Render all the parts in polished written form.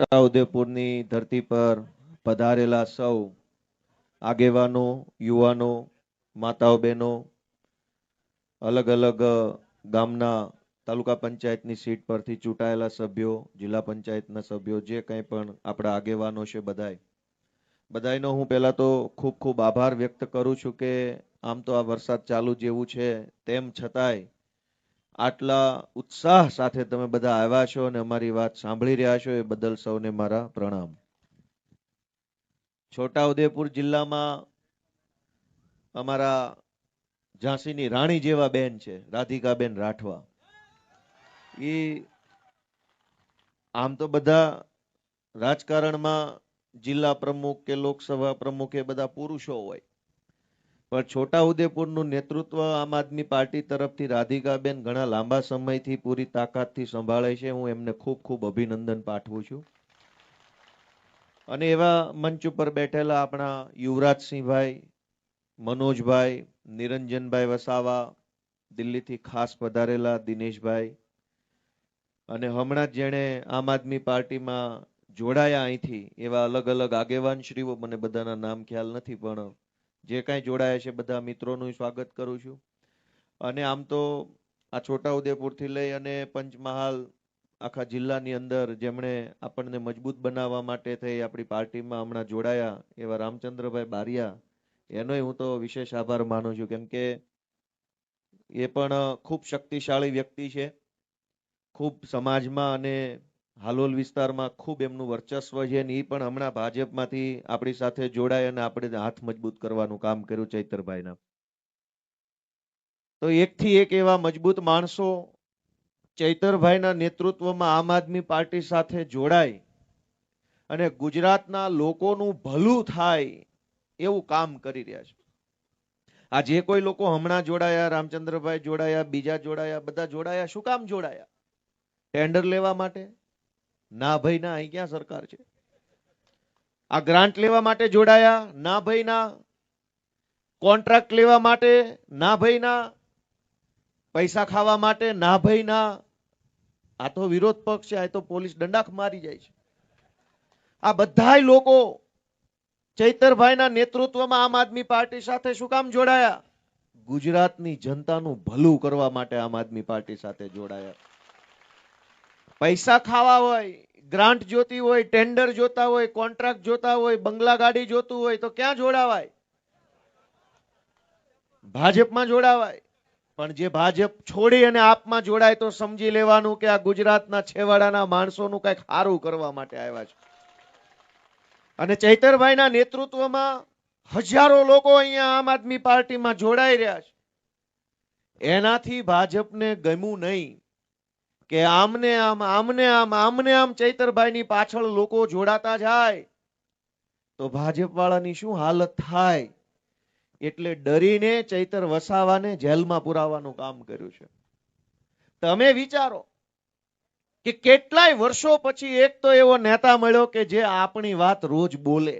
ઉદયપુરની ધરતી પર પધારેલા સૌ આગેવાનો, યુવાનો, માતાઓ, બહેનો, અલગ અલગ ગામના તાલુકા પંચાયતની સીટ પરથી ચૂંટાયેલા સભ્યો, જિલ્લા પંચાયતના સભ્યો, જે કંઈ પણ આપણા આગેવાનો છે બધાયનો હું પહેલા તો ખૂબ ખૂબ આભાર વ્યક્ત કરું છું કે આમ તો આ વરસાદ ચાલુ જેવું છે તેમ છતાંય આટલા ઉત્સાહ સાથે તમે બધા આવ્યા છો અને અમારી વાત સાંભળી રહ્યા છો એ બદલ સૌને મારા પ્રણામ. છોટાઉદેપુર જિલ્લામાં અમારા ઝાંસીની રાણી જેવા બેન છે રાધિકાબેન રાઠવા. એ આમ તો બધા રાજકારણમાં જિલ્લા પ્રમુખ કે લોકસભા પ્રમુખ એ બધા પુરુષો હોય, પણ છોટાઉદેપુરનું નેતૃત્વ આમ આદમી પાર્ટી તરફથી રાધિકાબેન ઘણા લાંબા સમયથી પૂરી તાકાતથી સંભાળે છે. હું એમને ખૂબ ખૂબ અભિનંદન પાઠવું છું. અને એવા મંચ ઉપર બેઠેલા આપણા યુવરાજસિંહભાઈ, મનોજભાઈ, નિરંજનભાઈ વસાવા, દિલ્હીથી ખાસ પધારેલા દિનેશભાઈ, અને હમણાં જ જેણે આમ આદમી પાર્ટીમાં જોડાયા અહીંથી એવા અલગ અલગ આગેવાનશ્રીઓ, મને બધાના નામ ખ્યાલ નથી, પણ જે કાંઈ જોડાયા છે બધા મિત્રોનું સ્વાગત કરું છું. અને આમ તો આ છોટાઉદેપુરથી લઈ અને પંચમહાલ આખા જિલ્લાની અંદર જેમણે આપણને મજબૂત બનાવવા માટે થઈ આપણી પાર્ટીમાં હમણાં જોડાયા એવા રામચંદ્રભાઈ બારિયા, એનોય હું તો વિશેષ આભાર માનું છું, કેમ કે એ પણ ખૂબ શક્તિશાળી વ્યક્તિ છે. ખૂબ સમાજમાં અને હાલોલ વિસ્તારમાં ખૂબ એમનું વર્ચસ્વ છે ને એ પણ હમણાં ભાજપમાંથી આપણી સાથે જોડાય અને આપણે હાથ મજબૂત કરવાનું કામ કર્યું ચૈતરભાઈના. તો એકથી એક એવા મજબૂત માણસો ચૈતરભાઈના નેતૃત્વમાં આમ આદમી પાર્ટી સાથે જોડાય અને ગુજરાતના લોકોનું ભલું થાય એવું કામ કરી રહ્યા છે. આ જે કોઈ લોકો હમણાં જોડાયા, રામચંદ્રભાઈ જોડાયા, બીજા જોડાયા, બધા જોડાયા, શું કામ જોડાયા? ટેન્ડર લેવા માટે? ના ભાઈ ના, અહીં ક્યાં સરકાર છે? આ ગ્રાન્ટ લેવા માટે જોડાયા? ના ભાઈ ના. કોન્ટ્રાક્ટ લેવા માટે? ના ભાઈ ના. પૈસા ખાવા માટે? ના ભાઈ ના. આ તો વિરોધ પક્ષ છે, આ તો પોલીસ દંડાક મારી જાય છે. આ બધાય લોકો ચૈતરભાઈના નેતૃત્વમાં આમ આદમી પાર્ટી સાથે શું કામ જોડાયા? ગુજરાતની જનતાનું ભલું કરવા માટે આમ આદમી પાર્ટી સાથે જોડાયા. પૈસા ખાવા હોય, ગ્રાન્ટ જોતી હોય, ટેન્ડર જોતા હોય, કોન્ટ્રાક્ટ જોતા હોય, બંગલા ગાડી જોતું હોય તો ક્યાં જોડાવાય? ભાજપમાં જોડાવાય. પણ જે ભાજપ છોડી અને આપમાં જોડાય તો સમજી લેવાનું કે આ ગુજરાતના છેવાડાના માણસોનું કંઈક સારું કરવા માટે આવ્યા છે. અને ચૈતરભાઈના નેતૃત્વમાં હજારો લોકો અહીંયા આમ આદમી પાર્ટીમાં જોડાઈ રહ્યા છે. એનાથી ભાજપને ગમ્યું નહીં કે આમને આમ ચૈતરભાઈની પાછળ લોકો જોડાતા જાય તો ભાજપ વાળાની શું હાલત થાય, એટલે ડરીને ચૈતર વસાવાને જેલમાં પુરાવાનું કામ કર્યું છે. તમે વિચારો કે કેટલાય વર્ષો પછી એક તો એવો નેતા મળ્યો કે જે આપણી વાત રોજ બોલે.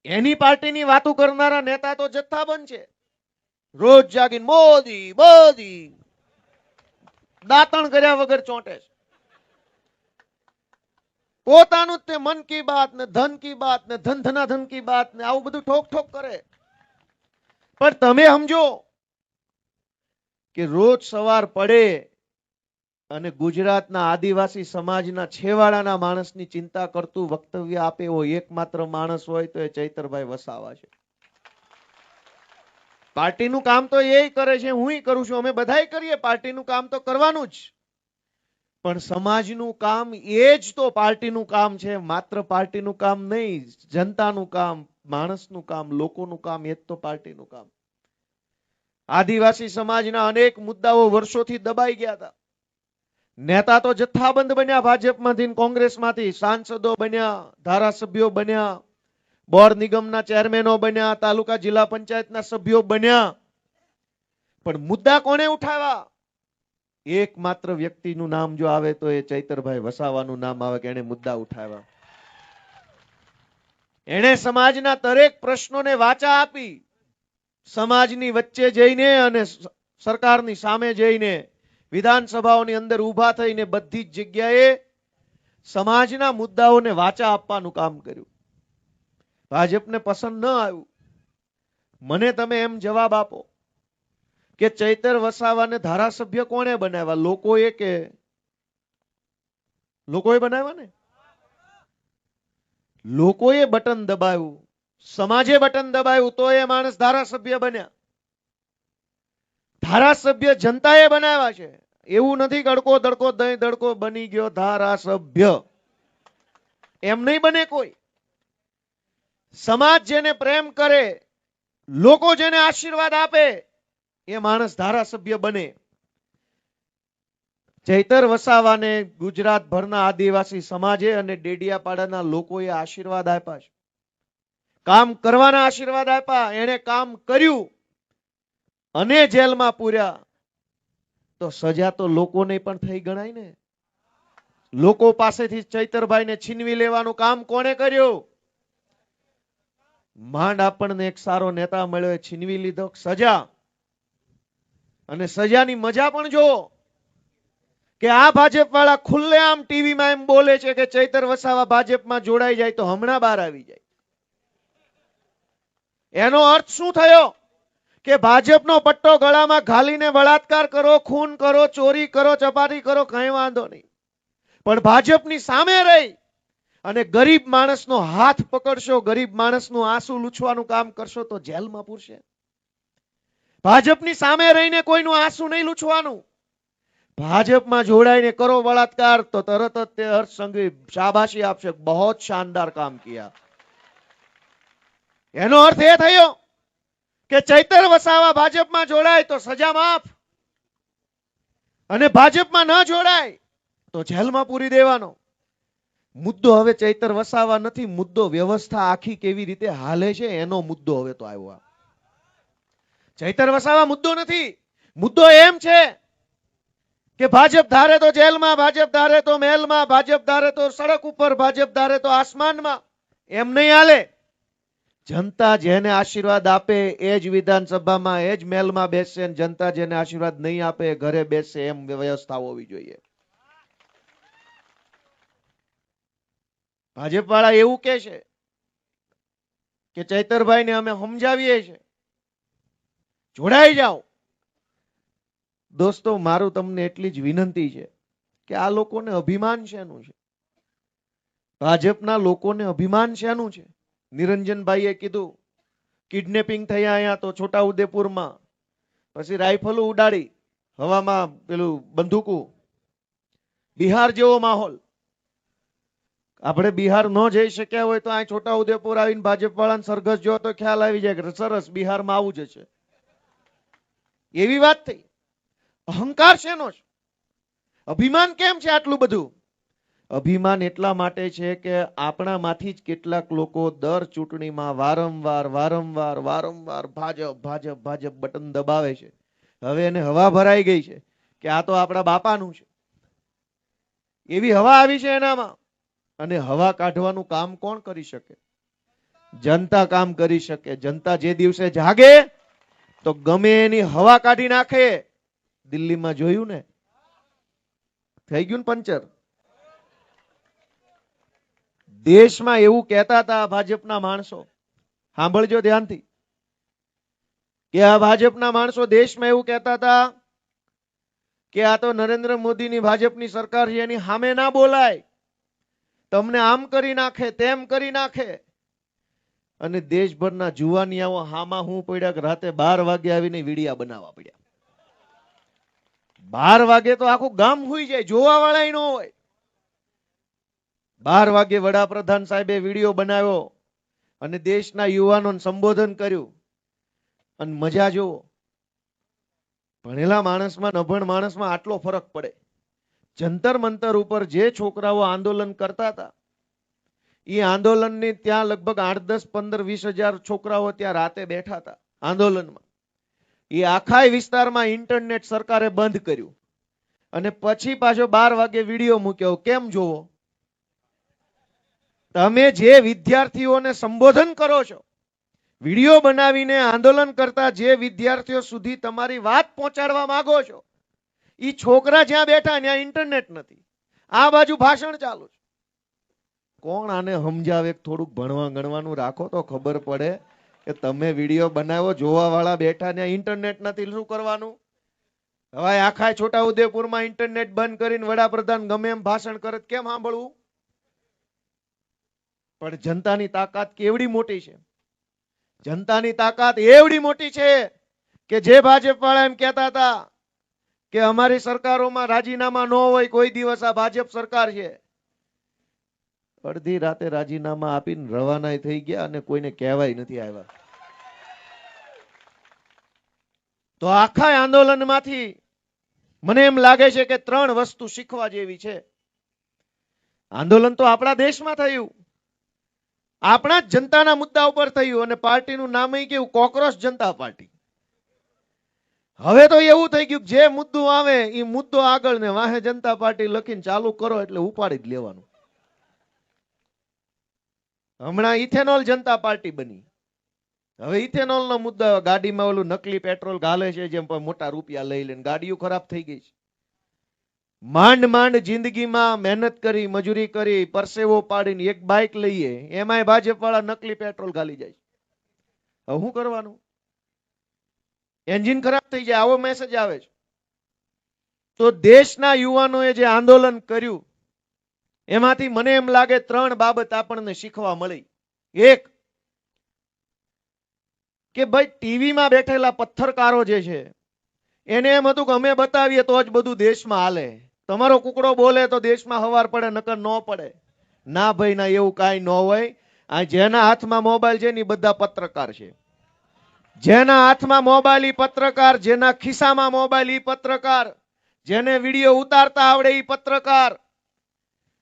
એની પાર્ટીની વાતો કરનારા નેતા તો જથ્થાબંધ છે. રોજ જાગીને મોદી મોદી દાંતણ કર્યા વગર ચોંટે છે. પોતાનું તે મન કી બાત ને ધન કી બાત ને ધન ધનાધન કી બાત ને આવું બધું ઠોક ઠોક કરે. પણ તમે સમજો કે રોજ સવાર પડે અને ગુજરાતના આદિવાસી સમાજના છેવાડાના માણસની ચિંતા કરતું વક્તવ્ય આપે એવો એકમાત્ર માણસ હોય તો એ ચૈતરભાઈ વસાવા છે. પાર્ટીનું કામ તો એ કરે છે, હું કરું છું, અમે બધાય કરીએ. પાર્ટીનું કામ તો કરવાનું જ, પણ સમાજનું કામ એ જ તો પાર્ટીનું કામ છે. માત્ર પાર્ટીનું કામ નહીં, જનતાનું કામ, માણસનું કામ, લોકોનું કામ, એ જ તો પાર્ટીનું કામ. આદિવાસી સમાજના અનેક મુદ્દાઓ વર્ષોથી દબાઈ ગયા હતા. નેતા તો જથ્થાબંધ બન્યા, ભાજપમાંથી કોંગ્રેસમાંથી સાંસદો બન્યા, ધારાસભ્યો બન્યા, બોર્ડ નિગમના ચેરમેનો બન્યા, તાલુકા જિલ્લા પંચાયતના સભ્યો બન્યા, પણ મુદ્દા કોણે ઉઠાવ્યા? એકમાત્ર વ્યક્તિનું નામ જો આવે તો એ ચૈતરભાઈ વસાવાનું નામ આવે કે એને મુદ્દા ઉઠાવ્યા. એને સમાજના દરેક પ્રશ્નોને વાચા આપી, સમાજની વચ્ચે જઈને અને સરકારની સામે જઈને વિધાનસભાઓની અંદર ઊભા થઈને બધી જ જગ્યાએ સમાજના મુદ્દાઓને વાચા આપવાનું કામ કર્યું. ભાજપને પસંદ ન આવ્યું. મને તમે એમ જવાબ આપો કે ચૈતર વસાવાને ધારાસભ્ય કોણે બનાવ્યા? લોકોએ કે લોકોએ બનાવ્યા ને? લોકોએ બટન દબાવ્યું, સમાજે બટન દબાવ્યું તો એ માણસ ધારાસભ્ય બન્યા. ધારાસભ્ય જનતાએ બનાવ્યા છે. એવું નથી કડકો દડકો દહીં દડકો બની ગયો ધારાસભ્ય. એમ નહીં બને કોઈ. સમાજ જેને પ્રેમ કરે, લોકો જેને આશીર્વાદ આપે, એ માણસ ધારાસભ્ય બને. ચૈતર વસાવાને ગુજરાતભરના આદિવાસી સમાજે અને ડેડિયાપાડાના લોકોએ આશીર્વાદ આપ્યા છે. કામ કરવાના આશીર્વાદ આપ્યા. એણે કામ કર્યું અને જેલમાં પૂર્યા તો સજા તો લોકોને પણ થઈ ગણાય ને. લોકો પાસેથી ચૈતરભાઈને છીનવી લેવાનું કામ કોણે કર્યું? માંડ આપણને એક સારો નેતા મળ્યો, છીનવી લીધો સજા. અને સજાની મજા પણ જુઓ કે આ ભાજપ વાળા ખુલ્લેઆમ ટીવીમાં એમ બોલે છે કે ચૈતર વસાવા ભાજપમાં જોડાઈ જાય તો હમણાં બહાર આવી જાય. એનો અર્થ શું થયો? કે ભાજપનો પટ્ટો ગળામાં ઘાલીને બળાત્કાર કરો, ખૂન કરો, ચોરી કરો, ચપાટી કરો, કઈ વાંધો નહીં, પણ ભાજપની સામે રહી અને ગરીબ માણસનો હાથ પકડશો, ગરીબ માણસનું આંસુ લૂછવાનું કામ કરશો તો જેલમાં પૂરશે. ભાજપની સામે રહીને કોઈનું આંસુ નહીં લૂછવાનું. ભાજપમાં જોડાઈને કરો બળાત્કાર તો તરત જ તે હર્ષ સંઘવી શાબાશી આપશે, બહુ શાનદાર કામ કિયા. એનો અર્થ એ થયો કે ચૈતર વસાવા ભાજપમાં જોડાય તો સજા માફ, અને ભાજપમાં ન જોડાય તો જેલમાં પૂરી દેવાનો. મુદ્દો હવે ચૈતર વસાવા નથી, મુદ્દો વ્યવસ્થા આખી કેવી રીતે હાલે છે એનો મુદ્દો હવે તો આવ્યો. ચૈતર વસાવા મુદ્દો નથી. મુદ્દો એમ છે કે ભાજપ ધારે તો જેલમાં, ભાજપ ધારે તો મહેલમાં, ભાજપ ધારે તો સડક ઉપર, ભાજપ ધારે તો આસમાનમાં. એમ નહીં હાલે. જનતા જેને આશીર્વાદ આપે એ જ વિધાનસભામાં, એ જ મહેલમાં બેસશે, જનતા જેને આશીર્વાદ નહીં આપે એ ઘરે બેસશે. એમ વ્યવસ્થા હોવી જોઈએ. ભાજપ વાળા એવું કે છે કે ચૈતરભાઈને અમે સમજાવીએ છીએ, જોડાઈ જાઓ. દોસ્તો, મારું તમને એટલી જ વિનંતી છે કે આ લોકોને અભિમાન શેનું છે? ભાજપના લોકોને અભિમાન શેનું છે? નિરંજનભાઈએ કીધું કિડનેપિંગ થયા અહીંયા તો છોટા ઉદેપુરમાં, પછી રાઇફલો ઉડાડી, હવામાં પેલું બંદૂકો. બિહાર જેવો માહોલ. આપણે બિહાર ન જઈ શક્યા હોય તો આ છોટા ઉદેપુર આવીને ભાજપ વાળાને સરઘસ જો તો ખ્યાલ આવી જાય કે સરસ બિહારમાં આવું જ છે. એવી વાત થઈ. અહંકાર શેનો છે? અભિમાન કેમ છે આટલું બધું? અભિમાન એટલા માટે છે કે આપણામાંથી જ કેટલાક લોકો દર ચૂંટણીમાં વારંવાર ભાજપ ભાજપ ભાજપ બટન દબાવે છે. હવે એને હવા ભરાઈ ગઈ છે કે આ તો આપણા બાપાનું છે. એવી હવા આવી છે એનામાં. અને હવા કાઢવાનું કામ કોણ કરી શકે? જનતા કામ કરી શકે. જનતા જે દિવસે જાગે તો ગમે એની હવા કાઢી નાખે. દિલ્હીમાં જોયું ને, થઈ ગયું ને પંચર. દેશમાં એવું કહેતા હતા ભાજપના માણસો, સાંભળજો ધ્યાનથી, કે આ ભાજપના માણસો દેશમાં એવું કહેતા હતા કે આ તો નરેન્દ્ર મોદીની ભાજપની સરકાર છે, એની સામે ના બોલાય, તમને આમ કરી નાખે, તેમ કરી નાખે. અને દેશભરના જુવાનિયાઓ હામાં હું પડ્યા કે રાતે 12 વાગે આવીને વિડિયા બનાવવા પડ્યા. 12 વાગે તો આખું ગામ હુઈ જાય, જોવા વાળા ન હોય. 12 વાગે વડાપ્રધાન સાહેબે વિડિયો બનાવ્યો અને દેશના યુવાનોને સંબોધન કર્યું. અને મજા જુઓ, ભણેલા માણસમાં નભણ માણસમાં આટલો ફરક પડે. જંતર મંતર ઉપર જે છોકરાઓ આંદોલન કરતા હતા, એ આંદોલનની ત્યાં લગભગ 8, 10, 15, 20 હજાર છોકરાઓ ત્યાં રાતે બેઠા હતા આંદોલનમાં. એ આખા વિસ્તારમાં ઇન્ટરનેટ સરકારે બંધ કર્યું અને પછી પાછો 12 વાગે વિડીયો મૂક્યો. કેમ જોવો? તમે જે વિદ્યાર્થીઓને સંબોધન કરો છો, વિડીયો બનાવીને આંદોલન કરતા જે વિદ્યાર્થીઓ સુધી તમારી વાત પહોંચાડવા માંગો છો, એ છોકરા જ્યાં બેઠા ત્યાં ઇન્ટરનેટ નથી, આ બાજુ ભાષણ ચાલુ છે. કોણ આને સમજાવે? થોડુંક ભણવા ગણવાનું રાખો તો ખબર પડે કે તમે વિડીયો બનાવો, જોવા વાળા બેઠા ને ઇન્ટરનેટ નથી, શું કરવાનું? હવે આખા છોટા ઉદેપુરમાં ઇન્ટરનેટ બંધ કરીને વડાપ્રધાન ગમે એમ ભાષણ કરે કેમ સાંભળવું? પણ જનતાની તાકાત કેવડી મોટી છે. જનતાની તાકાત એવડી મોટી છે કે જે ભાજપ વાળા એમ કહેતા હતા કે અમારી સરકારોમાં રાજીનામા ન હોય, કોઈ દિવસ આ ભાજપ સરકાર છે, અડધી રાતે રાજીનામા આપીને રવાના થઈ ગયા અને કોઈને કહેવાય નથી આવ્યા. તો આખા આંદોલનમાંથી મને એમ લાગે છે કે 3 વસ્તુ શીખવા જેવી છે. આંદોલન તો આપણા દેશમાં થયું, આપણા જ જનતાના મુદ્દા ઉપર થયું, અને પાર્ટીનું નામ કેવું? કોકરોચ જનતા પાર્ટી. હવે તો એવું થઈ ગયું જે મુદ્દો આવે એ મુદ્દો આગળ ને વાહે જનતા પાર્ટી લખીને ચાલુ કરો એટલે ઉપાડી જ લેવાનું. હમણાં ઇથેનોલ જનતા પાર્ટી બની. હવે ઇથેનોલ નો મુદ્દો, ગાડીમાં ઓલું નકલી પેટ્રોલ ગાલે છે, જેમ મોટા રૂપિયા લઈ લઈને ગાડીઓ ખરાબ થઈ ગઈ છે. માંડ માંડ જિંદગીમાં મહેનત કરી, મજૂરી કરી, પરસેવો પાડીને એક બાઇક લઈએ, એમાંય ભાજપ વાળા નકલી પેટ્રોલ ગાલી જાય. હવે શું કરવાનું? એન્જિન ખરાબ થઈ જાય, આવો મેસેજ આવે છે. તો દેશના યુવાનોએ જે આંદોલન કર્યું એમાંથી મને એમ લાગે 3 બાબત આપણને શીખવા મળી. એક, કે ભાઈ ટીવીમાં બેઠેલા પત્રકારો જે છે એને એમ હતું કે અમે બતાવીએ તો જ બધું દેશમાં હાલે, તમારો કુકડો બોલે તો દેશમાં હવાર પડે, નકર ન પડે. ના ભાઈ ના, એવું કાંઈ ન હોય. આ જેના હાથમાં મોબાઈલ છે ને બધા પત્રકાર છે. જેના હાથમાં મોબાઈલ ઈ પત્રકાર, જેના ખિસ્સામાં મોબાઈલ ઈ પત્રકાર, જેને વિડીયો ઉતારતા આવડે ઈ પત્રકાર.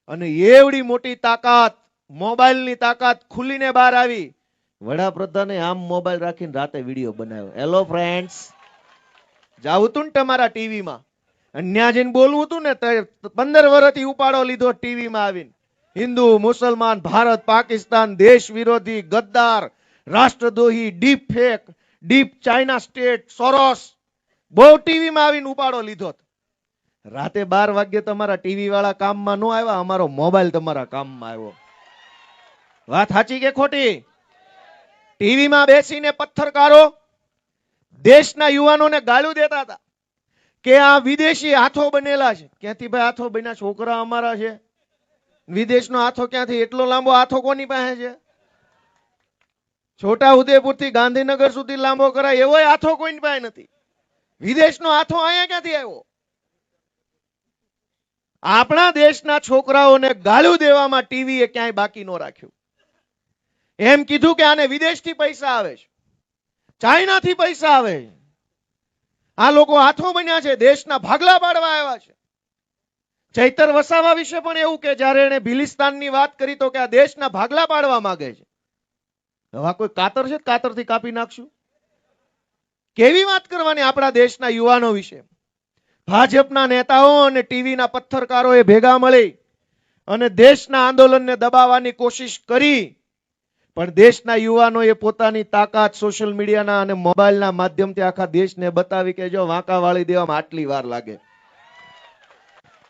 અને એવડી મોટી તાકાત, મોબાઈલની તાકાત ખુલીને બહાર આવી. વડાપ્રધાને આમ મોબાઈલ રાખીને રાતે વિડીયો બનાવ્યો. હેલો ફ્રેન્ડ્સ, જાવું તું ને તમારા ટીવીમાં, અન્યા જઈને બોલવું હતું ને, 15 વર્ષથી ઉપાડો લીધો ટીવીમાં આવીને. હિન્દુ, મુસલમાન, ભારત, પાકિસ્તાન, દેશ વિરોધી, ગદ્દાર, રાષ્ટ્રદ્રોહી, deep fake, deep China state, Soros, બહુ ટીવીમાં આવીને ઉપાડો લીધો. રાતે 12 વાગ્યે તમારા ટીવી વાળા કામમાં ન આવ્યા, અમારો મોબાઈલ તમારા કામમાં આવ્યો. વાત સાચી કે ખોટી? ટીવીમાં બેસીને પત્રકારો દેશના યુવાનોને ગાળું દેતા હતા કે આ વિદેશી હાથો બનેલા છે. ક્યાંથી ભાઈ હાથો બન્યા? છોકરા અમારા છે. વિદેશનો હાથો ક્યાંથી? એટલો લાંબો હાથો કોની પાસે છે? છોટા ઉદેપુર થી ગાંધીનગર સુધી લાંબો કરાય એવો હાથો કોઈની પાસે નથી. વિદેશનો હાથો અહીંયા ક્યાંથી આવ્યો? આપણા દેશના છોકરાઓને ગાળું દેવામાં ટીવીએ ક્યાંય બાકી ન રાખ્યું. એમ કીધું કે આને વિદેશથી પૈસા આવે છે, ચાઇનાથી પૈસા આવે છે, આ લોકો હાથો બન્યા છે, દેશના ભાગલા પાડવા આવ્યા છે. ચૈતર વસાવા વિશે પણ એવું કે જ્યારે એને ભિલિસ્તાનની વાત કરી તો કે આ દેશના ભાગલા પાડવા માંગે છે. હવે કોઈ કાતર છે? કાતરથી કાપી નાખશું. કેવી વાત કરવાની આપણા દેશના યુવાનો વિશે? ભાજપના નેતાઓ અને ટીવીના પત્રકારોએ ભેગા મળી અને દેશના આંદોલનને દબાવવાની કોશિશ કરી, પણ દેશના યુવાનોએ પોતાની તાકાત સોશિયલ મીડિયાના અને મોબાઈલના માધ્યમથી આખા દેશને બતાવી કે જો વાંકા વાળી દેવામાં આટલી વાર લાગે.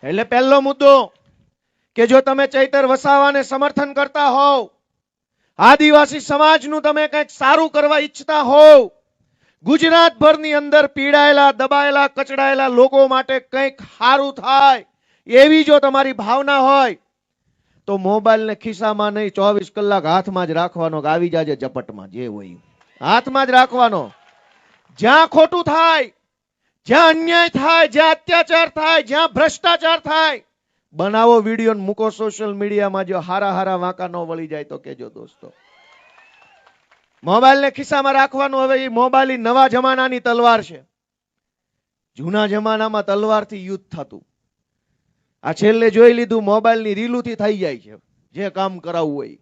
એટલે પહેલો મુદ્દો કે જો તમે ચૈતર વસાવાને સમર્થન કરતા હોવ, આદિવાસી સમાજનું તમે કંઈક સારું કરવા ઈચ્છતા હોવ, ગુજરાતભરની અંદર પીડાયેલા, દબાયેલા, કચડાયેલા લોકો માટે કંઈક સારું થાય એવી જો તમારી ભાવના હોય તો મોબાઈલને ખિસ્સામાં નહીં, 24 કલાક હાથમાં જ રાખવાનો. આવી જાજે ઝપટમાં, જે હોય હાથમાં જ રાખવાનો. જ્યાં ખોટું થાય, જ્યાં અન્યાય થાય, જ્યાં અત્યાચાર થાય, જ્યાં ભ્રષ્ટાચાર થાય, બનાવો વિડીયો મૂકો સોશિયલ મીડિયામાં. જો હારા હારા વાંકા ન વળી જાય તો કેજો દોસ્તો. મોબાઈલને ખિસ્સામાં રાખવાનું. હવે એ મોબાઈલ નવા જમાનાની તલવાર છે. જૂના જમાનામાં તલવારથી યુદ્ધ થતું. આ છેલ્લે જોઈ લીધું મોબાઈલની રીલુથી થઈ જાય છે. જે કામ કરાવવું હોય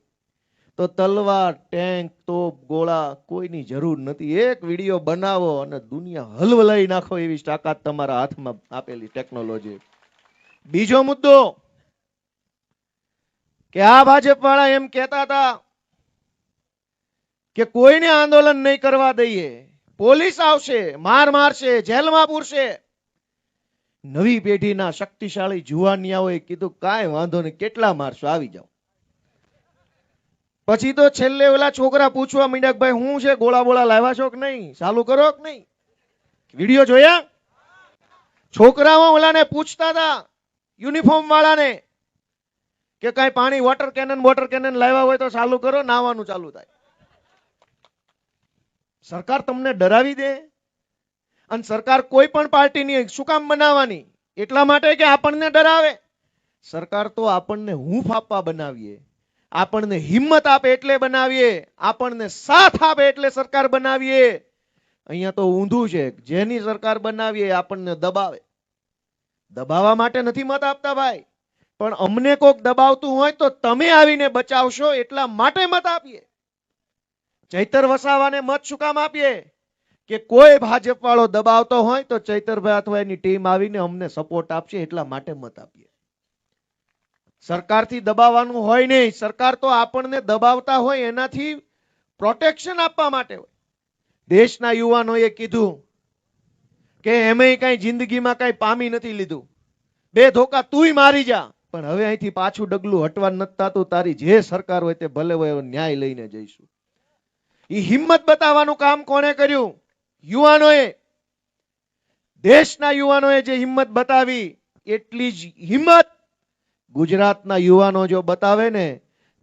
તો તલવાર, ટેન્ક, તોપ, ગોળા કોઈની જરૂર નથી. એક વિડીયો બનાવો અને દુનિયા હલવલાઈ નાખો એવી તાકાત તમારા હાથમાં આપેલી ટેકનોલોજી. બીજો મુદ્દો કે આ ભાજપ વાળા એમ કહેતા હતા કે કોઈને આંદોલન નહીં કરવા દઈએ, પોલીસ આવશે, માર મારશે, જેલમાં પૂરશે. નવી પેઢીના શક્તિશાળી જુવાનિયાઓએ કીધું કાંઈ વાંધો નહીં, કેટલા મારશો, આવી જાઓ. પછી તો છેલ્લે ઓલા છોકરા પૂછવા માંડ્યા કે ભાઈ હું છે, ગોળા બોળા લાવ્યા છો કે નહીં, ચાલુ કરો કે નહીં? વિડીયો જોયા? છોકરાઓ ઓલાને પૂછતા હતા યુનિફોર્મ વાળાને કે કઈ પાણી વોટર કેનન લાવ્યા હોય તો ચાલુ કરો, નાવાનું ચાલુ થાય. સરકાર તમને ડરાવી દે. અને સરકાર કોઈ પણ પાર્ટીની શું કામ બનાવવાની? એટલા માટે કે આપણને ડરાવે. સરકાર તો આપણને હૂંફ આપવા બનાવીએ, આપણને હિંમત આપે એટલે બનાવીએ, આપણને સાથ આપે એટલે સરકાર બનાવીએ. અહીંયા તો ઊંધું છે, જેની સરકાર બનાવીએ આપણને દબાવે. દબાવવા માટે નથી મત આપતા ભાઈ, પણ અમને કોક દબાવતું હોય તો તમે આવીને બચાવશો એટલા માટે મત આપીએ. ચૈતર વસાવાને મત શું કામ આપીએ? કે કોઈ ભાજપ વાળો દબાવતો હોય તો ચૈતરભાઈ અથવા એની ટીમ આવીને અમને સપોર્ટ આપશે એટલા માટે મત આપીએ. સરકારથી દબાવવાનું હોય નહીં. સરકાર તો આપણને દબાવતા હોય એનાથી પ્રોટેક્શન આપવા માટે હોય. દેશના યુવાનોએ કીધું કે એમે કઈ જિંદગીમાં કઈ પામી નથી લીધું, બે ધોકા તુંય મારી જા, પણ હવે અહીંથી પાછું ડગલું હટવા નથી થતું. તારી જે સરકાર હોય તે ભલે હોય, ન્યાય લઈને જઈશું. એ હિંમત બતાવવાનું કામ કોણે કર્યું? યુવાનોએ. દેશના યુવાનોએ જે હિંમત બતાવી એટલી જ હિંમત ગુજરાતના યુવાનો જો બતાવે ને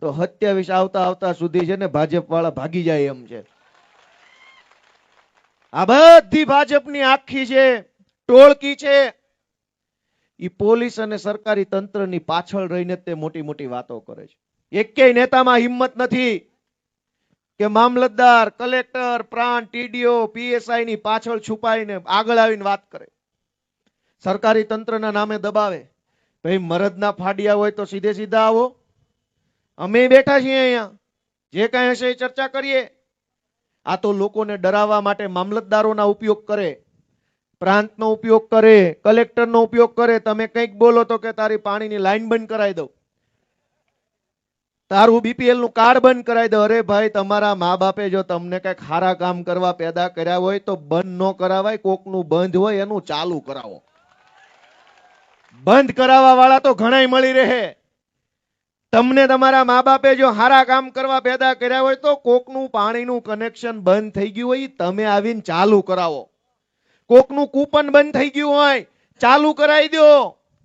તો 27 આવતા આવતા સુધી છે ને ભાજપ વાળા ભાગી જાય એમ છે. આ બધી ભાજપની આખી છે ટોળકી છે, એ પોલીસ અને સરકારી તંત્રની પાછળ રહીને તે મોટી મોટી વાતો કરે છે. એકેય નેતામાં હિંમત નથી કે મામલતદાર, કલેક્ટર, પ્રાંત, ટીડીઓ, પીએસઆઈ ની પાછળ છુપાઈને આગળ આવીને વાત કરે. સરકારી તંત્રના નામે દબાવે. ભાઈ મરદના ફાડિયા હોય તો સીધે સીધા આવો, અમે બેઠા છીએ અહીંયા, જે કાંઈ હશે એ ચર્ચા કરીએ. આ તો લોકોને ડરાવવા માટે મામલતદારોના ઉપયોગ કરે, પ્રાંતનો ઉપયોગ કરે, કલેક્ટરનો ઉપયોગ કરે. તમે કંઈક બોલો તો કે તારી પાણીની લાઈન બંધ કરાવી દઉં, તારું બીપીએલ નું કાર્ડ બંધ કરાવી દો. અરે ભાઈ, તમારા મા બાપે જો તમને કઈક સારા કામ કરવા પેદા કર્યા હોય તો બંધ ન કરાવાય. કોકનું બંધ હોય એનું ચાલુ કરાવો. બંધ કરાવવા વાળા તો ઘણાય મળી રહે. તમને તમારા મા બાપે જો સારા કામ કરવા પેદા કર્યા હોય તો કોકનું પાણીનું કનેક્શન બંધ થઈ ગયું હોય તમે આવીને ચાલુ કરાવો. કોકનું કૂપન બંધ થઈ ગયું હોય ચાલુ કરાવી દો.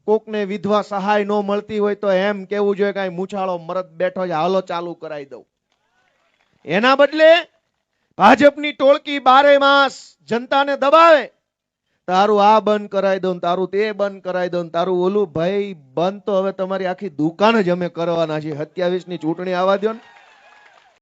કોકને વિધવા સહાય ન મળતી હોય તો એમ કેવું જોઈએ કઈ મૂછાળો મરદ બેઠો છે, હાલો ચાલુ કરાવી દઉં. એના બદલે ભાજપની ટોળકી 12 માસ જનતાને દબાવે. તારું આ બંધ કરાવી દઉં, તારું તે બંધ કરાવી દઉં, તારું ઓલું. ભાઈ બંધ તો હવે તમારી આખી દુકાન જ અમે કરવાના છીએ. 27 ની ચૂંટણી આવવા દો ને.